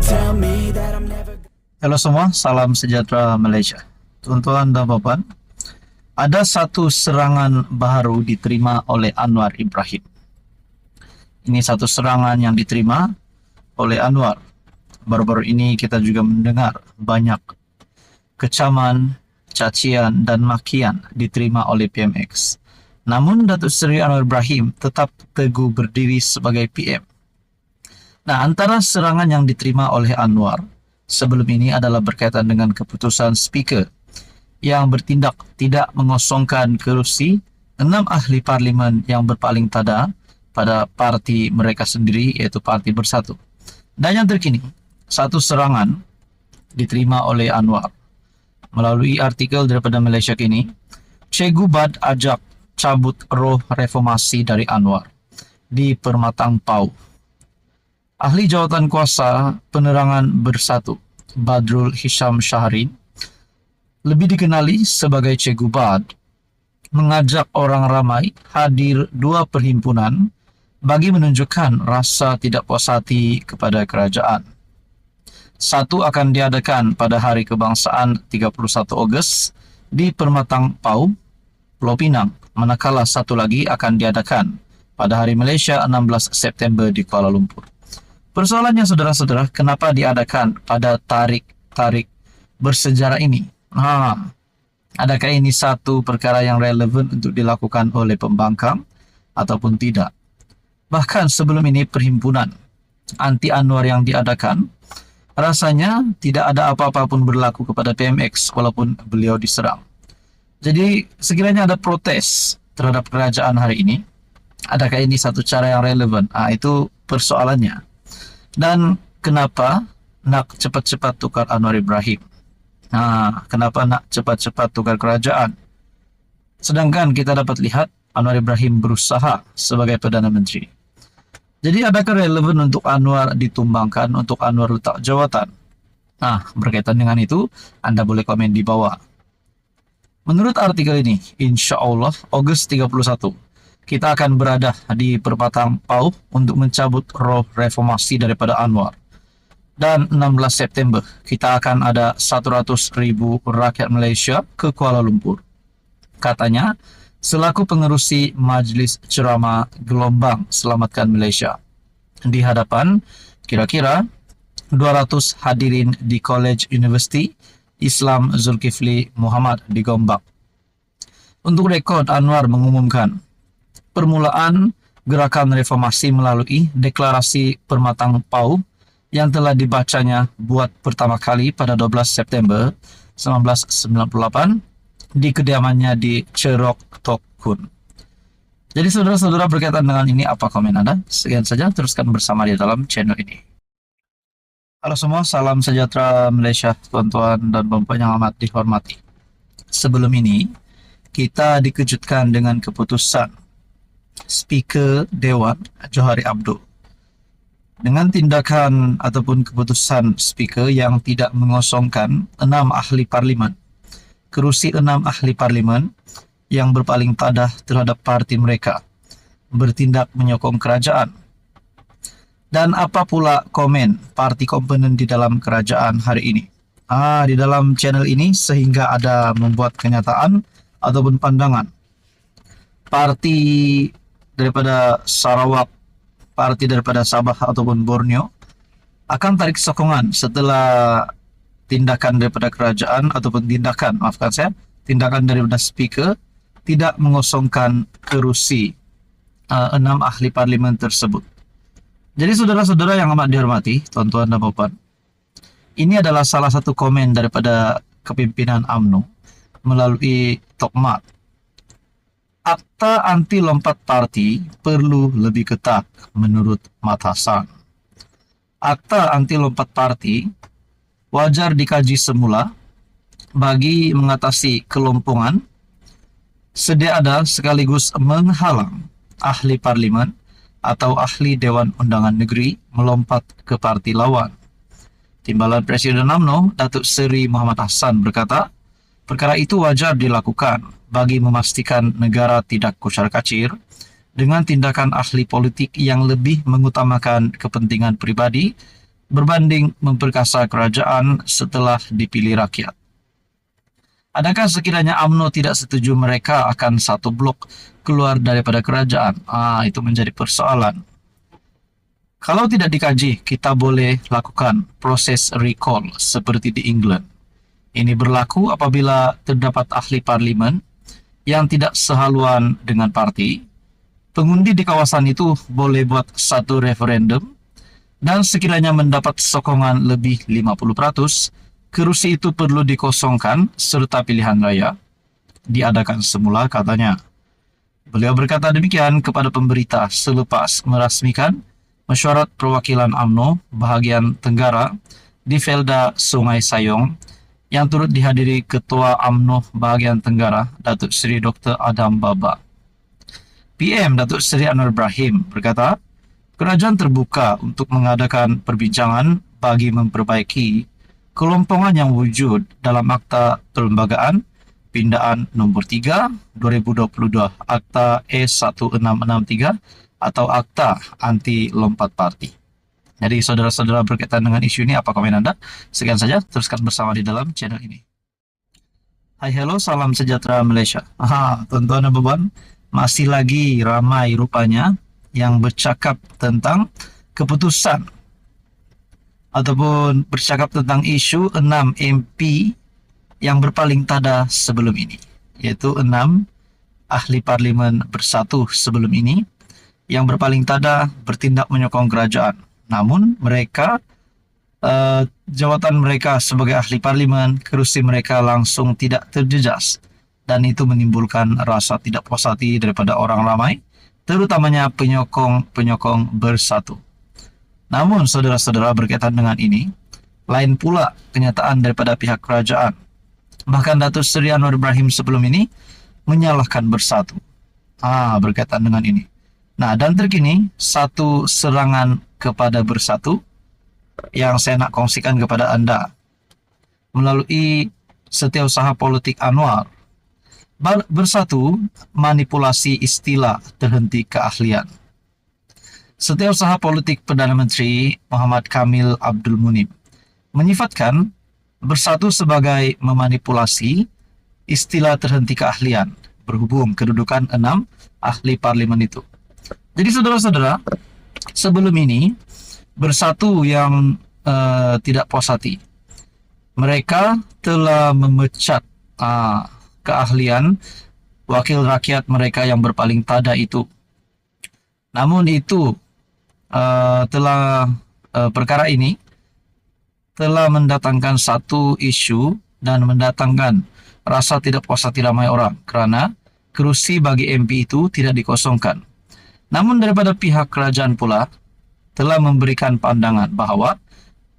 tell me that I'm never. Halo semua, salam sejahtera Malaysia. Tuan-tuan dan puan, ada satu serangan baru diterima oleh Anwar Ibrahim. Ini satu serangan yang diterima oleh Anwar. Baru-baru ini kita juga mendengar banyak kecaman, cacian dan makian diterima oleh PMX. Namun Datuk Seri Anwar Ibrahim tetap teguh berdiri sebagai PM. Nah, antara serangan yang diterima oleh Anwar sebelum ini adalah berkaitan dengan keputusan speaker yang bertindak tidak mengosongkan kerusi 6 ahli parlimen yang berpaling tada pada parti mereka sendiri, iaitu Parti Bersatu. Dan yang terkini, satu serangan diterima oleh Anwar. Melalui artikel daripada Malaysia Kini, Cikgu Bad ajak cabut roh reformasi dari Anwar di Permatang Pau. Ahli Jawatan Kuasa Penerangan Bersatu, Badrul Hisham Shahrin, lebih dikenali sebagai Cikgu Bad, mengajak orang ramai hadir dua perhimpunan bagi menunjukkan rasa tidak puas hati kepada kerajaan. Satu akan diadakan pada Hari Kebangsaan 31 Ogos di Permatang Pau, Pulau Pinang, manakala satu lagi akan diadakan pada Hari Malaysia 16 September di Kuala Lumpur. Persoalannya saudara-saudara, kenapa diadakan pada tarik bersejarah ini? Adakah ini satu perkara yang relevan untuk dilakukan oleh pembangkang ataupun tidak? Bahkan sebelum ini perhimpunan anti Anwar yang diadakan, rasanya tidak ada apa-apa pun berlaku kepada PMX walaupun beliau diserang. Jadi sekiranya ada protes terhadap kerajaan hari ini, adakah ini satu cara yang relevan? Itu persoalannya. Dan kenapa nak cepat-cepat tukar Anwar Ibrahim? Kenapa nak cepat-cepat tukar kerajaan? Sedangkan kita dapat lihat Anwar Ibrahim berusaha sebagai Perdana Menteri. Jadi adakah relevan untuk Anwar ditumbangkan, untuk Anwar letak jawatan? Berkaitan dengan itu, Anda boleh komen di bawah. Menurut artikel ini, insya Allah Ogos 31, kita akan berada di Permatang Pau untuk mencabut roh reformasi daripada Anwar. Dan 16 September, kita akan ada 100,000 rakyat Malaysia ke Kuala Lumpur. Katanya, selaku pengerusi Majlis Ceramah Gelombang Selamatkan Malaysia, di hadapan kira-kira 200 hadirin di College University Islam Zulkifli Muhammad di Gombak. Untuk rekod, Anwar mengumumkan permulaan gerakan reformasi melalui deklarasi Permatang Pau yang telah dibacanya buat pertama kali pada 12 September 1998 di kediamannya di Cerok Tok Kun. Jadi saudara-saudara, berkaitan dengan ini apa komen Anda? Sekian saja, teruskan bersama di dalam channel ini. Halo semua, salam sejahtera Malaysia, tuan-tuan dan puan yang amat dihormati. Sebelum ini, kita dikejutkan dengan keputusan Speaker Dewan Johari Abdul dengan tindakan ataupun keputusan Speaker yang tidak mengosongkan 6 ahli parlimen, kerusi 6 ahli parlimen yang berpaling tadah terhadap parti mereka, bertindak menyokong kerajaan. Dan apa pula komen parti komponen di dalam kerajaan hari ini? Di dalam channel ini sehingga ada membuat kenyataan ataupun pandangan. Parti daripada Sarawak, parti daripada Sabah ataupun Borneo akan tarik sokongan setelah tindakan daripada kerajaan ataupun tindakan daripada speaker tidak mengosongkan kerusi 6 ahli parlimen tersebut. Jadi saudara-saudara yang amat dihormati, tuan-tuan dan puan, ini adalah salah satu komen daripada kepimpinan UMNO melalui Tokmat. Akta anti lompat parti perlu lebih ketat menurut Mat Hassan. Akta anti lompat parti wajar dikaji semula bagi mengatasi kelompongan sedia ada sekaligus menghalang ahli parlimen atau ahli Dewan Undangan Negeri melompat ke parti lawan. Timbalan Presiden UMNO, Datuk Seri Muhammad Hassan berkata, perkara itu wajar dilakukan bagi memastikan negara tidak kocar-kacir dengan tindakan ahli politik yang lebih mengutamakan kepentingan pribadi berbanding memperkasa kerajaan setelah dipilih rakyat. Adakah sekiranya UMNO tidak setuju mereka akan satu blok keluar daripada kerajaan? Itu menjadi persoalan. Kalau tidak dikaji, kita boleh lakukan proses recall seperti di England. Ini berlaku apabila terdapat ahli parlimen yang tidak sehaluan dengan parti. Pengundi di kawasan itu boleh buat satu referendum dan sekiranya mendapat sokongan lebih 50%, kerusi itu perlu dikosongkan serta pilihan raya diadakan semula, katanya. Beliau berkata demikian kepada pemberita selepas merasmikan mesyuarat perwakilan UMNO bahagian Tenggara di Felda Sungai Sayong yang turut dihadiri Ketua UMNO bahagian Tenggara, Datuk Seri Dr. Adam Baba. PM Datuk Seri Anwar Ibrahim berkata, kerajaan terbuka untuk mengadakan perbincangan bagi memperbaiki kelompongan yang wujud dalam Akta Perlembagaan Pindaan Nombor 3 2022, Akta E1663 atau Akta Anti Lompat Parti. Jadi saudara-saudara, berkaitan dengan isu ini, apa komen Anda? Sekian saja, teruskan bersama di dalam channel ini. Hai, hello, salam sejahtera Malaysia. Tuan-tuan dan puan, masih lagi ramai rupanya yang bercakap tentang keputusan ataupun bercakap tentang isu 6 MP yang berpaling tada sebelum ini, yaitu 6 ahli parlimen bersatu sebelum ini yang berpaling tada bertindak menyokong kerajaan. Namun mereka, jawatan mereka sebagai ahli parlimen, kerusi mereka langsung tidak terjejas, dan itu menimbulkan rasa tidak puas hati daripada orang ramai, terutamanya penyokong bersatu. Namun saudara-saudara, berkaitan dengan ini, lain pula kenyataan daripada pihak kerajaan. Bahkan Datuk Seri Anwar Ibrahim sebelum ini menyalahkan bersatu. Berkaitan dengan ini. Nah, dan terkini satu serangan kepada bersatu yang saya nak kongsikan kepada anda melalui Setiausaha Politik Anwar. Bersatu manipulasi istilah terhenti keahlian. Setiausaha Politik Perdana Menteri Muhammad Kamil Abdul Munib menyifatkan bersatu sebagai memanipulasi istilah terhenti keahlian berhubung kedudukan 6 ahli parlimen itu. Jadi saudara-saudara, sebelum ini bersatu yang tidak puas hati. Mereka telah memecat keahlian wakil rakyat mereka yang berpaling tada itu. Namun itu perkara ini telah mendatangkan satu isu dan mendatangkan rasa tidak puas hati ramai orang kerana kerusi bagi MP itu tidak dikosongkan. Namun daripada pihak kerajaan pula telah memberikan pandangan bahawa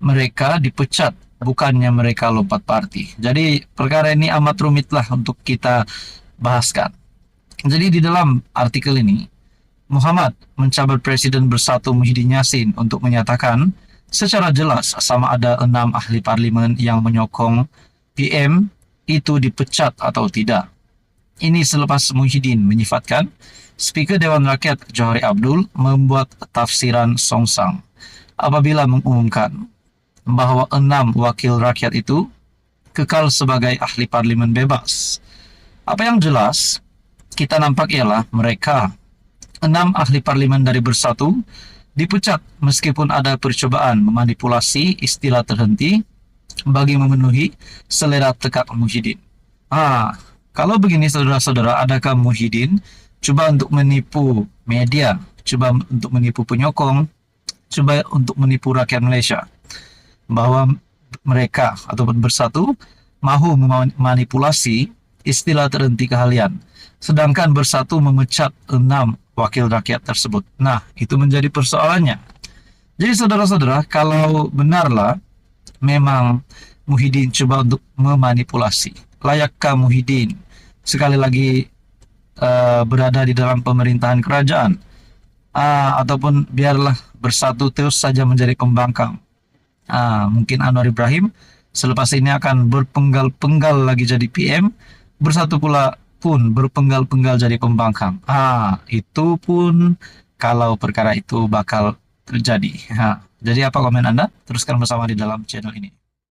mereka dipecat, bukannya mereka lompat parti. Jadi perkara ini amat rumitlah untuk kita bahaskan. Jadi di dalam artikel ini, Muhammad mencabar Presiden Bersatu Muhyiddin Yassin untuk menyatakan secara jelas sama ada 6 ahli parlimen yang menyokong PM itu dipecat atau tidak. Ini selepas Muhyiddin menyifatkan Speaker Dewan Rakyat Johari Abdul membuat tafsiran songsang apabila mengumumkan bahawa 6 wakil rakyat itu kekal sebagai ahli parlimen bebas. Apa yang jelas kita nampak ialah mereka 6 ahli parlimen dari Bersatu dipecat meskipun ada percobaan memanipulasi istilah terhenti bagi memenuhi selera tekak Muhyiddin. Kalau begini saudara-saudara, adakah Muhyiddin cuba untuk menipu media, cuba untuk menipu penyokong, cuba untuk menipu rakyat Malaysia bahawa mereka ataupun Bersatu mahu memanipulasi istilah terhenti keahlian, sedangkan Bersatu memecat 6 wakil rakyat tersebut. Nah, itu menjadi persoalannya. Jadi saudara-saudara, kalau benarlah memang Muhyiddin cuba untuk memanipulasi, layakkah Muhyiddin sekali lagi berada di dalam pemerintahan kerajaan, ataupun biarlah Bersatu terus saja menjadi pembangkang? Mungkin Anwar Ibrahim selepas ini akan berpenggal-penggal lagi jadi PM, Bersatu pula pun berpenggal-penggal jadi pembangkang. Itu pun kalau perkara itu bakal terjadi. Jadi apa komen Anda? Teruskan bersama di dalam channel ini.